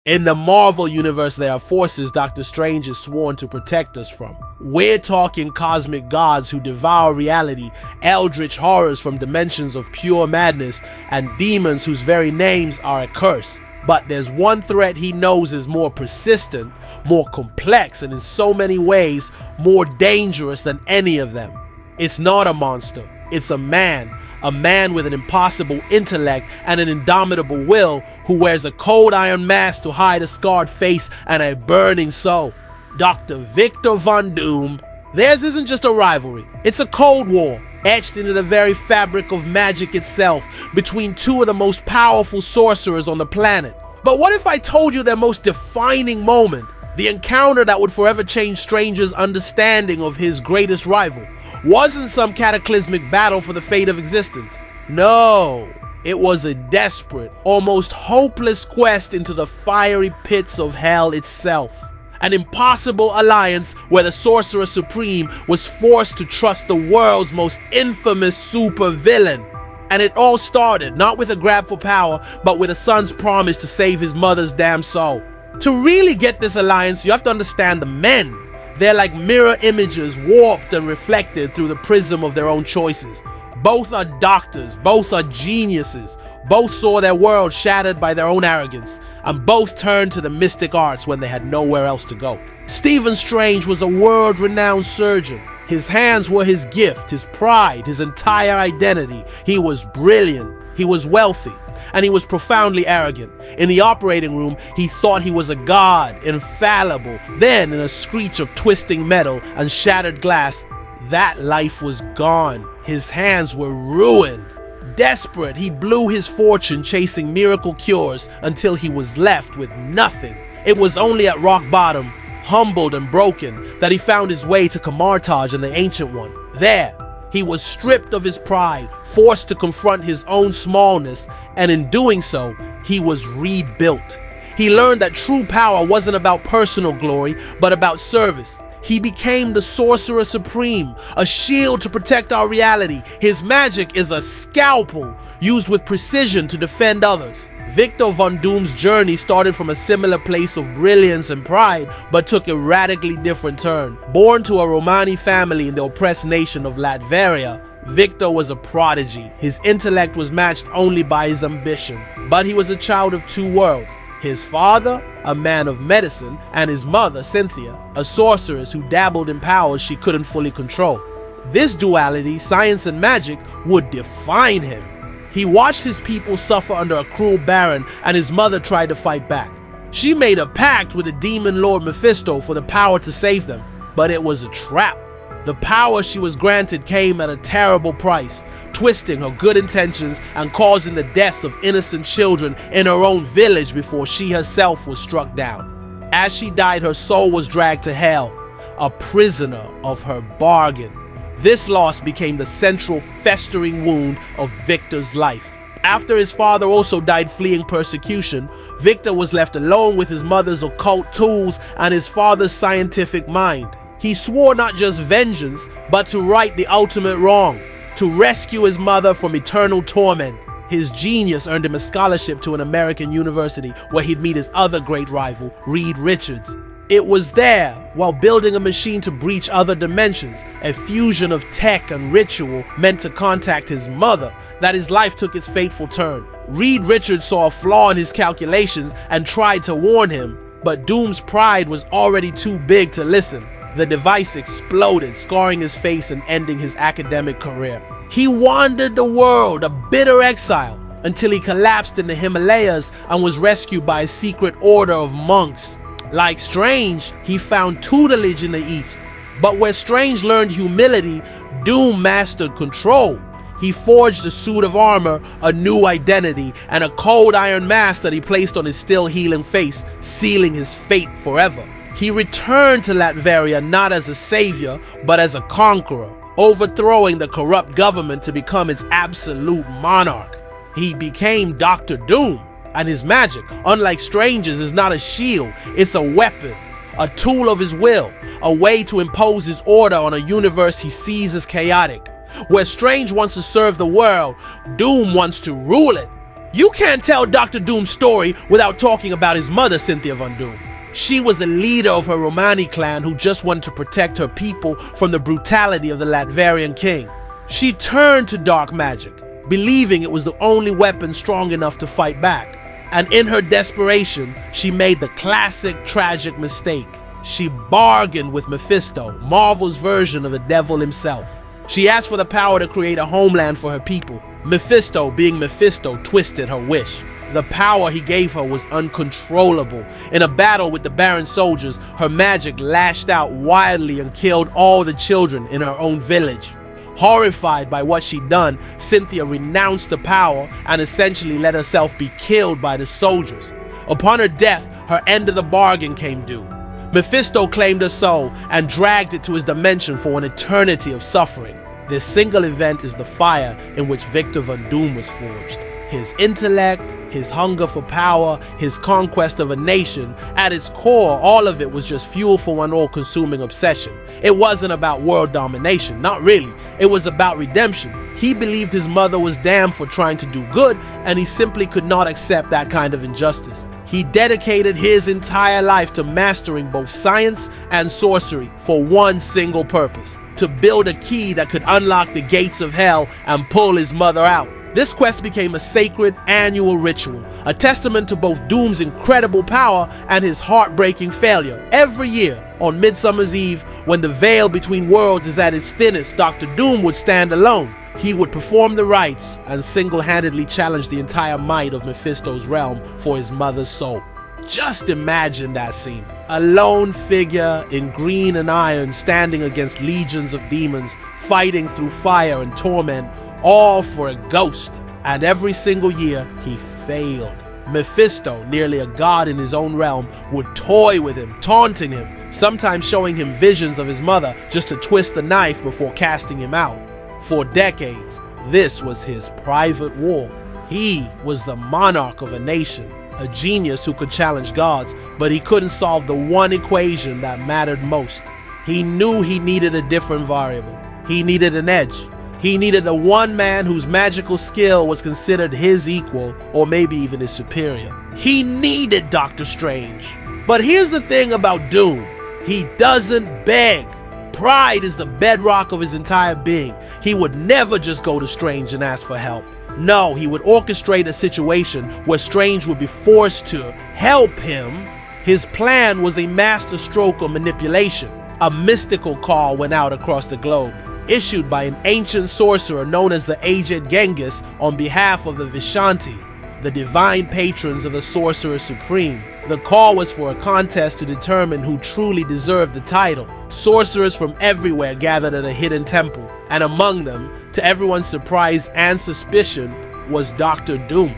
In the Marvel universe, there are forces Doctor Strange is sworn to protect us from. We're talking cosmic gods who devour reality, eldritch horrors from dimensions of pure madness, and demons whose very names are a curse. But there's one threat he knows is more persistent, more complex, and in so many ways more dangerous than any of them. It's not a monster, it's a man with an impossible intellect and an indomitable will who wears a cold iron mask to hide a scarred face and a burning soul. Dr. Victor Von Doom. Theirs isn't just a rivalry, it's a cold war, etched into the very fabric of magic itself, between two of the most powerful sorcerers on the planet. But what if I told you their most defining moment, the encounter that would forever change Strange's understanding of his greatest rival, wasn't some cataclysmic battle for the fate of existence? No, it was a desperate, almost hopeless quest into the fiery pits of hell itself. An impossible alliance where the Sorcerer Supreme was forced to trust the world's most infamous supervillain. And it all started not with a grab for power, but with a son's promise to save his mother's damn soul. To really get this alliance, you have to understand the men. They're like mirror images warped and reflected through the prism of their own choices. Both are doctors, both are geniuses, both saw their world shattered by their own arrogance, and both turned to the mystic arts when they had nowhere else to go. Stephen Strange was a world-renowned surgeon. His hands were his gift, his pride, his entire identity. He was brilliant, he was wealthy, and he was profoundly arrogant. In the operating room, he thought he was a god, infallible. Then, in a screech of twisting metal and shattered glass, that life was gone. His hands were ruined. Desperate, he blew his fortune chasing miracle cures until he was left with nothing. It was only at rock bottom, humbled and broken, that he found his way to Camartage and the Ancient One. There, he was stripped of his pride, forced to confront his own smallness, and in doing so, he was rebuilt. He learned that true power wasn't about personal glory, but about service. He became the Sorcerer Supreme, a shield to protect our reality. His magic is a scalpel used with precision to defend others. Victor Von Doom's journey started from a similar place of brilliance and pride, but took a radically different turn. Born to a Romani family in the oppressed nation of Latveria, Victor was a prodigy. His intellect was matched only by his ambition. But he was a child of two worlds. His father, a man of medicine, and his mother, Cynthia, a sorceress who dabbled in powers she couldn't fully control. This duality, science and magic, would define him. He watched his people suffer under a cruel baron, and his mother tried to fight back. She made a pact with the demon lord Mephisto for the power to save them, but it was a trap. The power she was granted came at a terrible price, twisting her good intentions and causing the deaths of innocent children in her own village before she herself was struck down. As she died, her soul was dragged to hell, a prisoner of her bargain. This loss became the central festering wound of Victor's life. After his father also died fleeing persecution, Victor was left alone with his mother's occult tools and his father's scientific mind. He swore not just vengeance, but to right the ultimate wrong, to rescue his mother from eternal torment. His genius earned him a scholarship to an American university where he'd meet his other great rival, Reed Richards. It was there, while building a machine to breach other dimensions, a fusion of tech and ritual meant to contact his mother, that his life took its fateful turn. Reed Richards saw a flaw in his calculations and tried to warn him, but Doom's pride was already too big to listen. The device exploded, scarring his face and ending his academic career. He wandered the world, a bitter exile, until he collapsed in the Himalayas and was rescued by a secret order of monks. Like Strange, he found tutelage in the East, but where Strange learned humility, Doom mastered control. He forged a suit of armor, a new identity, and a cold iron mask that he placed on his still healing face, sealing his fate forever. He returned to Latveria not as a savior, but as a conqueror, overthrowing the corrupt government to become its absolute monarch. He became Dr. Doom. And his magic, unlike Strange's, is not a shield, it's a weapon, a tool of his will, a way to impose his order on a universe he sees as chaotic. Where Strange wants to serve the world, Doom wants to rule it. You can't tell Dr. Doom's story without talking about his mother, Cynthia Von Doom. She was a leader of her Romani clan who just wanted to protect her people from the brutality of the Latverian king. She turned to dark magic, believing it was the only weapon strong enough to fight back. And in her desperation, she made the classic tragic mistake. She bargained with Mephisto, Marvel's version of the devil himself. She asked for the power to create a homeland for her people. Mephisto, being Mephisto, twisted her wish. The power he gave her was uncontrollable. In a battle with the Baron soldiers, her magic lashed out wildly and killed all the children in her own village. Horrified by what she'd done, Cynthia renounced the power and essentially let herself be killed by the soldiers. Upon her death, her end of the bargain came due. Mephisto claimed her soul and dragged it to his dimension for an eternity of suffering. This single event is the fire in which Victor Von Doom was forged. His intellect, his hunger for power, his conquest of a nation, at its core, all of it was just fuel for one all-consuming obsession. It wasn't about world domination, not really. It was about redemption. He believed his mother was damned for trying to do good, and he simply could not accept that kind of injustice. He dedicated his entire life to mastering both science and sorcery for one single purpose: to build a key that could unlock the gates of hell and pull his mother out. This quest became a sacred annual ritual, a testament to both Doom's incredible power and his heartbreaking failure. Every year, on Midsummer's Eve, when the veil between worlds is at its thinnest, Dr. Doom would stand alone. He would perform the rites and single-handedly challenge the entire might of Mephisto's realm for his mother's soul. Just imagine that scene. A lone figure in green and iron standing against legions of demons, fighting through fire and torment, all for a ghost. And every single year, he failed. Mephisto, nearly a god in his own realm, would toy with him, taunting him, sometimes showing him visions of his mother just to twist the knife before casting him out. For decades, this was his private war. He was the monarch of a nation, a genius who could challenge gods, but he couldn't solve the one equation that mattered most. He knew he needed a different variable. He needed an edge. He needed the one man whose magical skill was considered his equal, or maybe even his superior. He needed Doctor Strange. But here's the thing about Doom. He doesn't beg. Pride is the bedrock of his entire being. He would never just go to Strange and ask for help. No, he would orchestrate a situation where Strange would be forced to help him. His plan was a master stroke of manipulation. A mystical call went out across the globe, issued by an ancient sorcerer known as the Aged Genghis on behalf of the Vishanti, the divine patrons of the Sorcerer Supreme. The call was for a contest to determine who truly deserved the title. Sorcerers from everywhere gathered at a hidden temple, and among them, to everyone's surprise and suspicion, was Dr. Doom.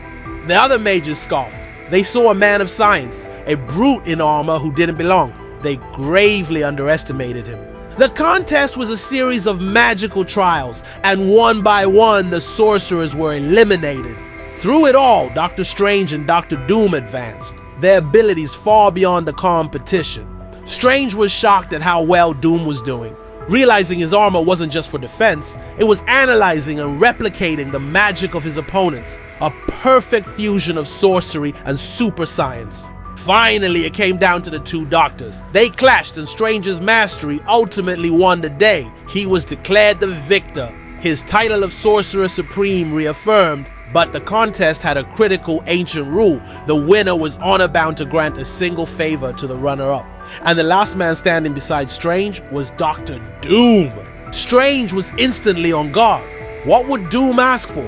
The other mages scoffed. They saw a man of science, a brute in armor who didn't belong. They gravely underestimated him. The contest was a series of magical trials, and one by one the sorcerers were eliminated. Through it all, Doctor Strange and Dr. Doom advanced, their abilities far beyond the competition. Strange was shocked at how well Doom was doing, realizing his armor wasn't just for defense, it was analyzing and replicating the magic of his opponents, a perfect fusion of sorcery and super science. Finally, it came down to the two doctors. They clashed, and Strange's mastery ultimately won the day. He was declared the victor, his title of Sorcerer Supreme reaffirmed, but the contest had a critical ancient rule. The winner was honor-bound to grant a single favor to the runner-up. And the last man standing beside Strange was Dr. Doom. Strange was instantly on guard. What would Doom ask for?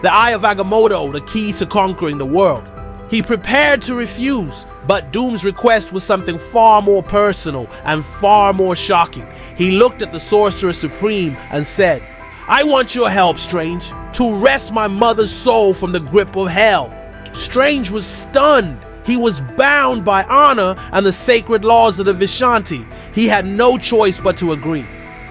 The Eye of Agamotto, the key to conquering the world. He prepared to refuse, but Doom's request was something far more personal and far more shocking. He looked at the Sorcerer Supreme and said, "I want your help, Strange, to wrest my mother's soul from the grip of hell." Strange was stunned. He was bound by honor and the sacred laws of the Vishanti. He had no choice but to agree.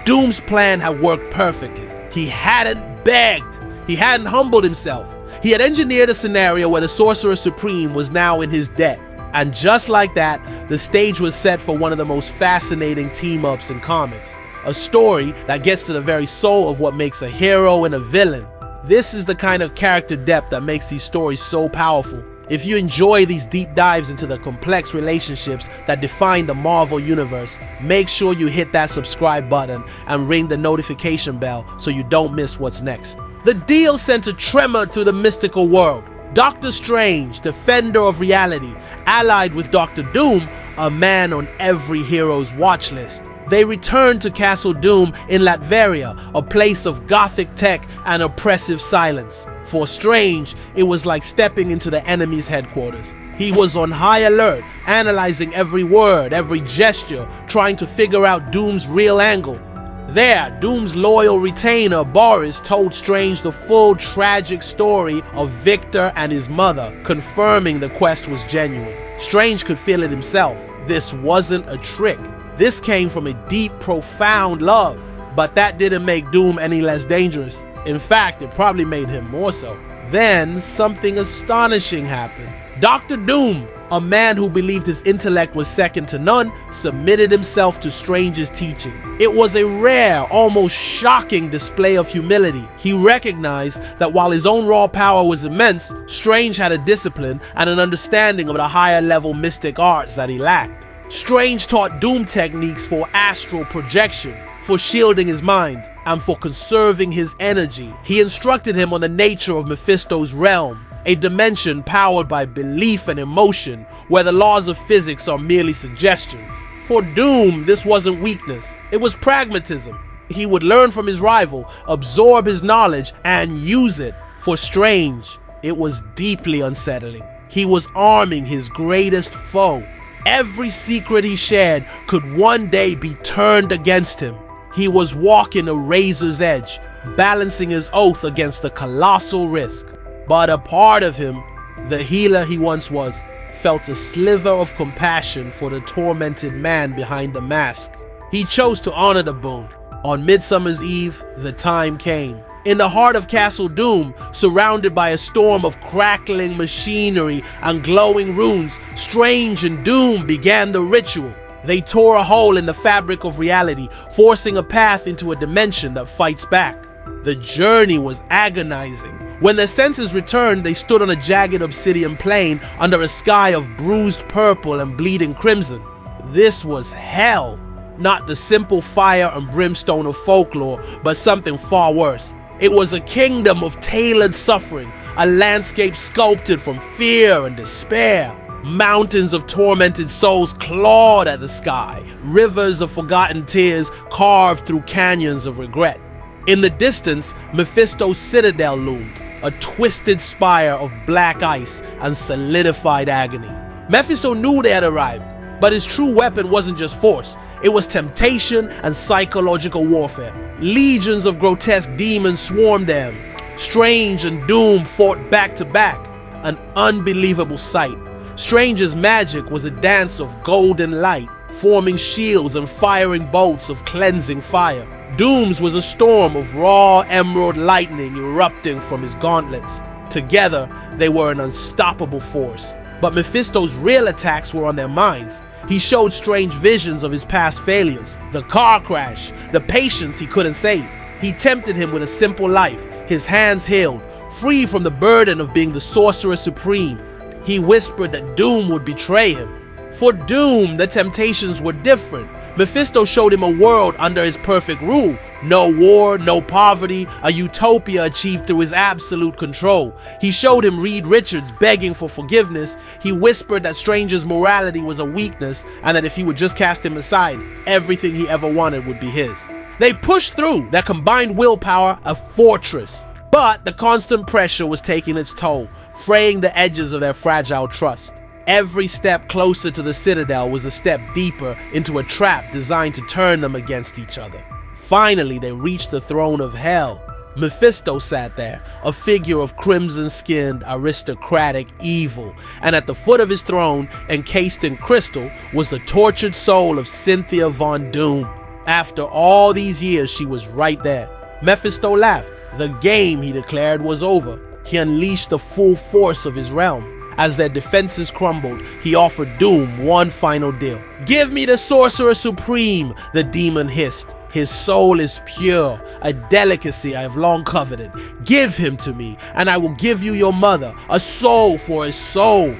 Doom's plan had worked perfectly. He hadn't begged. He hadn't humbled himself. He had engineered a scenario where the Sorcerer Supreme was now in his debt. And just like that, the stage was set for one of the most fascinating team-ups in comics. A story that gets to the very soul of what makes a hero and a villain. This is the kind of character depth that makes these stories so powerful. If you enjoy these deep dives into the complex relationships that define the Marvel Universe, make sure you hit that subscribe button and ring the notification bell so you don't miss what's next. The deal sent a tremor through the mystical world. Doctor Strange, defender of reality, allied with Doctor Doom, a man on every hero's watch list. They returned to Castle Doom in Latveria, a place of gothic tech and oppressive silence. For Strange, it was like stepping into the enemy's headquarters. He was on high alert, analyzing every word, every gesture, trying to figure out Doom's real angle. There, Doom's loyal retainer, Boris, told Strange the full tragic story of Victor and his mother, confirming the quest was genuine. Strange could feel it himself. This wasn't a trick. This came from a deep, profound love. But that didn't make Doom any less dangerous. In fact, it probably made him more so. Then, something astonishing happened. Dr. Doom, a man who believed his intellect was second to none, submitted himself to Strange's teaching. It was a rare, almost shocking display of humility. He recognized that while his own raw power was immense, Strange had a discipline and an understanding of the higher level mystic arts that he lacked. Strange taught Doom techniques for astral projection, for shielding his mind, and for conserving his energy. He instructed him on the nature of Mephisto's realm, a dimension powered by belief and emotion, where the laws of physics are merely suggestions. For Doom, this wasn't weakness, it was pragmatism. He would learn from his rival, absorb his knowledge, and use it. For Strange, it was deeply unsettling. He was arming his greatest foe. Every secret he shared could one day be turned against him. He was walking a razor's edge, balancing his oath against the colossal risk. But a part of him, the healer he once was, felt a sliver of compassion for the tormented man behind the mask. He chose to honor the boon. On Midsummer's Eve, the time came. In the heart of Castle Doom, surrounded by a storm of crackling machinery and glowing runes, Strange and Doom began the ritual. They tore a hole in the fabric of reality, forcing a path into a dimension that fights back. The journey was agonizing. When their senses returned, they stood on a jagged obsidian plain under a sky of bruised purple and bleeding crimson. This was hell. Not the simple fire and brimstone of folklore, but something far worse. It was a kingdom of tailored suffering, a landscape sculpted from fear and despair. Mountains of tormented souls clawed at the sky, rivers of forgotten tears carved through canyons of regret. In the distance, Mephisto's citadel loomed, a twisted spire of black ice and solidified agony. Mephisto knew they had arrived, but his true weapon wasn't just force, it was temptation and psychological warfare. Legions of grotesque demons swarmed them. Strange and Doom fought back to back, an unbelievable sight. Strange's magic was a dance of golden light, forming shields and firing bolts of cleansing fire. Doom's was a storm of raw emerald lightning erupting from his gauntlets. Together, they were an unstoppable force. But Mephisto's real attacks were on their minds. He showed Strange visions of his past failures, the car crash, the patients he couldn't save. He tempted him with a simple life, his hands healed, free from the burden of being the Sorcerer Supreme. He whispered that Doom would betray him. For Doom, the temptations were different. Mephisto showed him a world under his perfect rule. No war, no poverty, a utopia achieved through his absolute control. He showed him Reed Richards begging for forgiveness. He whispered that Strange's morality was a weakness and that if he would just cast him aside, everything he ever wanted would be his. They pushed through, their combined willpower a fortress. But the constant pressure was taking its toll, fraying the edges of their fragile trust. Every step closer to the Citadel was a step deeper into a trap designed to turn them against each other. Finally, they reached the throne of hell. Mephisto sat there, a figure of crimson-skinned, aristocratic evil, and at the foot of his throne, encased in crystal, was the tortured soul of Cynthia Von Doom. After all these years, she was right there. Mephisto laughed. The game, he declared, was over. He unleashed the full force of his realm. As their defenses crumbled, he offered Doom one final deal. "Give me the Sorcerer Supreme," the demon hissed. His soul is pure, a delicacy I have long coveted. Give him to me, and I will give you your mother, a soul for a soul."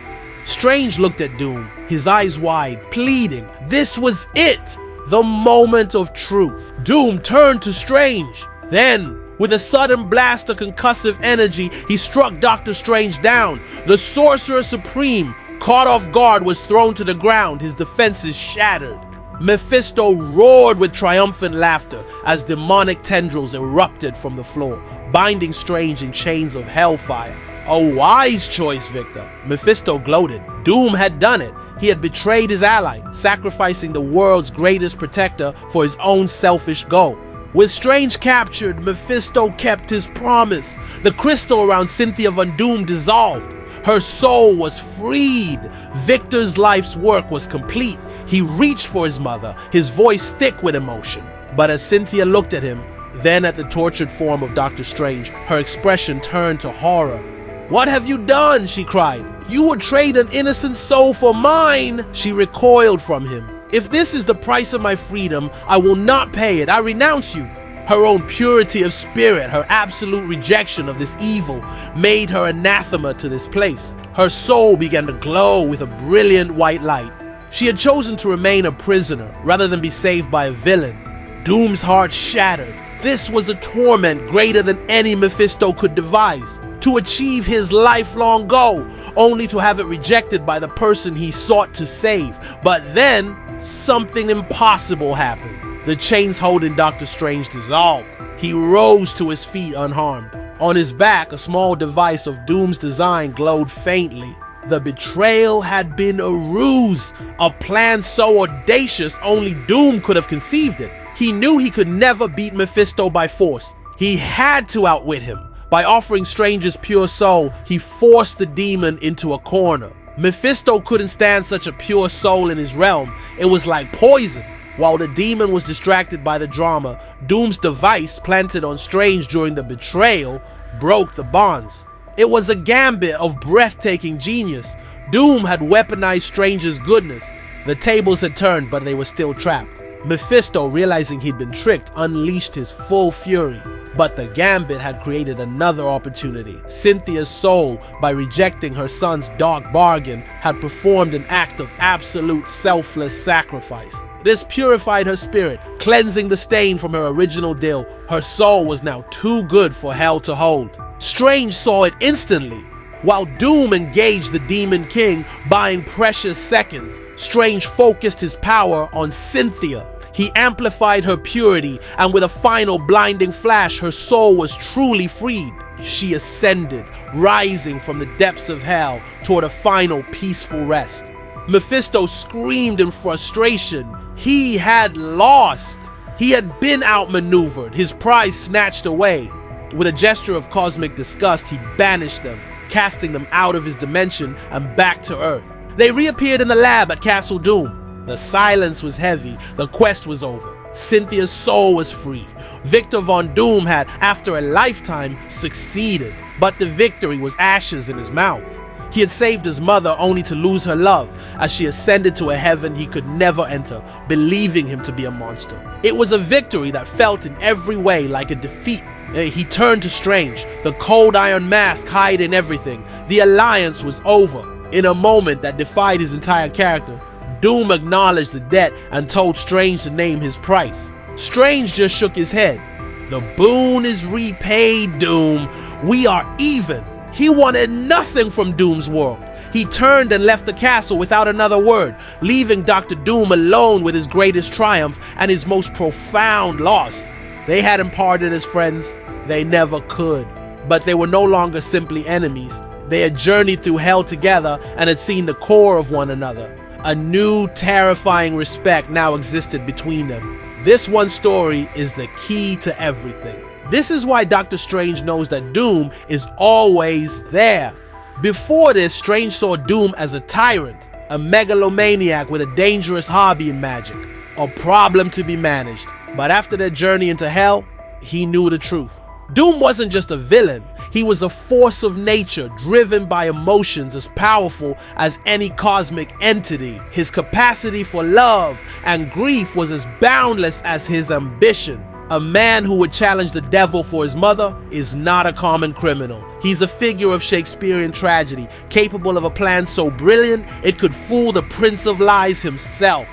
Strange looked at Doom, his eyes wide, pleading. This was it, the moment of truth. Doom turned to Strange. Then, with a sudden blast of concussive energy, he struck Dr. Strange down. The Sorcerer Supreme, caught off guard, was thrown to the ground, his defenses shattered. Mephisto roared with triumphant laughter as demonic tendrils erupted from the floor, binding Strange in chains of hellfire. A wise choice, Victor. Mephisto gloated. Doom had done it. He had betrayed his ally, sacrificing the world's greatest protector for his own selfish goal. With Strange captured, Mephisto kept his promise. The crystal around Cynthia Von Doom dissolved. Her soul was freed. Victor's life's work was complete. He reached for his mother, his voice thick with emotion. But as Cynthia looked at him, then at the tortured form of Dr. Strange, her expression turned to horror. "What have you done?" she cried. "You would trade an innocent soul for mine!" She recoiled from him. "If this is the price of my freedom, I will not pay it. I renounce you." Her own purity of spirit, her absolute rejection of this evil, made her anathema to this place. Her soul began to glow with a brilliant white light. She had chosen to remain a prisoner rather than be saved by a villain. Doom's heart shattered. This was a torment greater than any Mephisto could devise. To achieve his lifelong goal, only to have it rejected by the person he sought to save. But then, something impossible happened. The chains holding Dr. Strange dissolved. He rose to his feet unharmed. On his back, a small device of Doom's design glowed faintly. The betrayal had been a ruse, a plan so audacious only Doom could have conceived it. He knew he could never beat Mephisto by force. He had to outwit him. By offering Strange's pure soul, he forced the demon into a corner. Mephisto couldn't stand such a pure soul in his realm. It was like poison. While the demon was distracted by the drama, Doom's device planted on Strange during the betrayal broke the bonds. It was a gambit of breathtaking genius. Doom had weaponized Strange's goodness. The tables had turned, but they were still trapped. Mephisto, realizing he'd been tricked, unleashed his full fury. But the gambit had created another opportunity. Cynthia's soul, by rejecting her son's dark bargain, had performed an act of absolute selfless sacrifice. This purified her spirit, cleansing the stain from her original deal. Her soul was now too good for hell to hold. Strange saw it instantly. While Doom engaged the Demon King, buying precious seconds, Strange focused his power on Cynthia. He amplified her purity, and with a final blinding flash, her soul was truly freed. She ascended, rising from the depths of hell toward a final peaceful rest. Mephisto screamed in frustration. He had lost. He had been outmaneuvered, his prize snatched away. With a gesture of cosmic disgust, he banished them, casting them out of his dimension and back to Earth. They reappeared in the lab at Castle Doom. The silence was heavy. The quest was over. Cynthia's soul was free. Victor Von Doom had, after a lifetime, succeeded. But the victory was ashes in his mouth. He had saved his mother only to lose her love as she ascended to a heaven he could never enter, believing him to be a monster. It was a victory that felt in every way like a defeat. He turned to Strange, the cold iron mask hiding everything. The alliance was over. In a moment that defied his entire character, Doom acknowledged the debt and told Strange to name his price. Strange just shook his head. "The boon is repaid, Doom. We are even." He wanted nothing from Doom's world. He turned and left the castle without another word, leaving Dr. Doom alone with his greatest triumph and his most profound loss. They hadn't parted as friends. They never could. But they were no longer simply enemies. They had journeyed through hell together and had seen the core of one another. A new, terrifying respect now existed between them. This one story is the key to everything. This is why Dr. Strange knows that Doom is always there. Before this, Strange saw Doom as a tyrant, a megalomaniac with a dangerous hobby in magic, a problem to be managed. But after their journey into hell, he knew the truth. Doom wasn't just a villain, he was a force of nature driven by emotions as powerful as any cosmic entity. His capacity for love and grief was as boundless as his ambition. A man who would challenge the devil for his mother is not a common criminal. He's a figure of Shakespearean tragedy, capable of a plan so brilliant it could fool the Prince of Lies himself.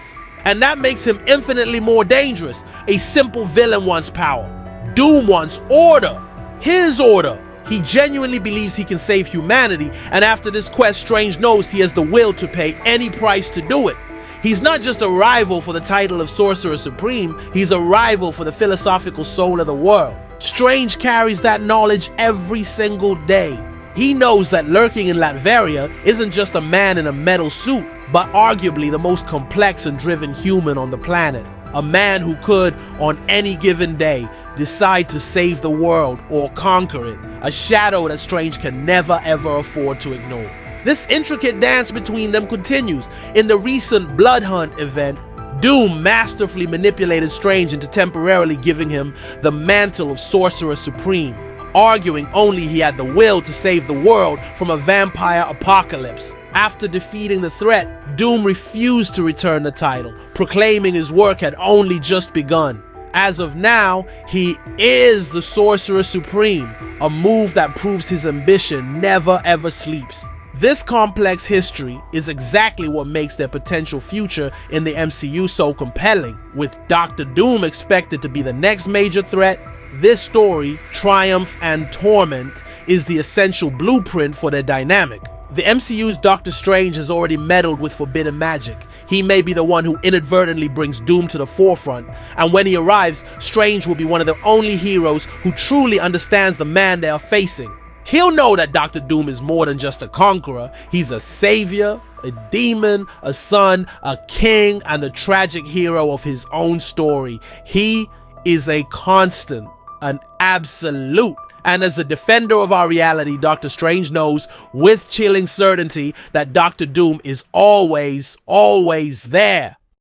And that makes him infinitely more dangerous. A simple villain wants power. Doom wants order. His order. He genuinely believes he can save humanity, and after this quest, Strange knows he has the will to pay any price to do it. He's not just a rival for the title of Sorcerer Supreme, he's a rival for the philosophical soul of the world. Strange carries that knowledge every single day. He knows that lurking in Latveria isn't just a man in a metal suit, but arguably the most complex and driven human on the planet. A man who could, on any given day, decide to save the world or conquer it. A shadow that Strange can never ever afford to ignore. This intricate dance between them continues. In the recent Blood Hunt event, Doom masterfully manipulated Strange into temporarily giving him the mantle of Sorcerer Supreme, arguing only he had the will to save the world from a vampire apocalypse. After defeating the threat, Doom refused to return the title, proclaiming his work had only just begun. As of now, he is the Sorcerer Supreme, a move that proves his ambition never ever sleeps. This complex history is exactly what makes their potential future in the MCU so compelling. With Doctor Doom expected to be the next major threat, this story, Triumph and Torment, is the essential blueprint for their dynamic. The MCU's Doctor Strange has already meddled with forbidden magic. He may be the one who inadvertently brings Doom to the forefront, and when he arrives, Strange will be one of the only heroes who truly understands the man they are facing. He'll know that Doctor Doom is more than just a conqueror. He's a savior, a demon, a son, a king, and the tragic hero of his own story. He is a constant, an absolute. And as the defender of our reality, Doctor Strange knows with chilling certainty that Doctor Doom is always there.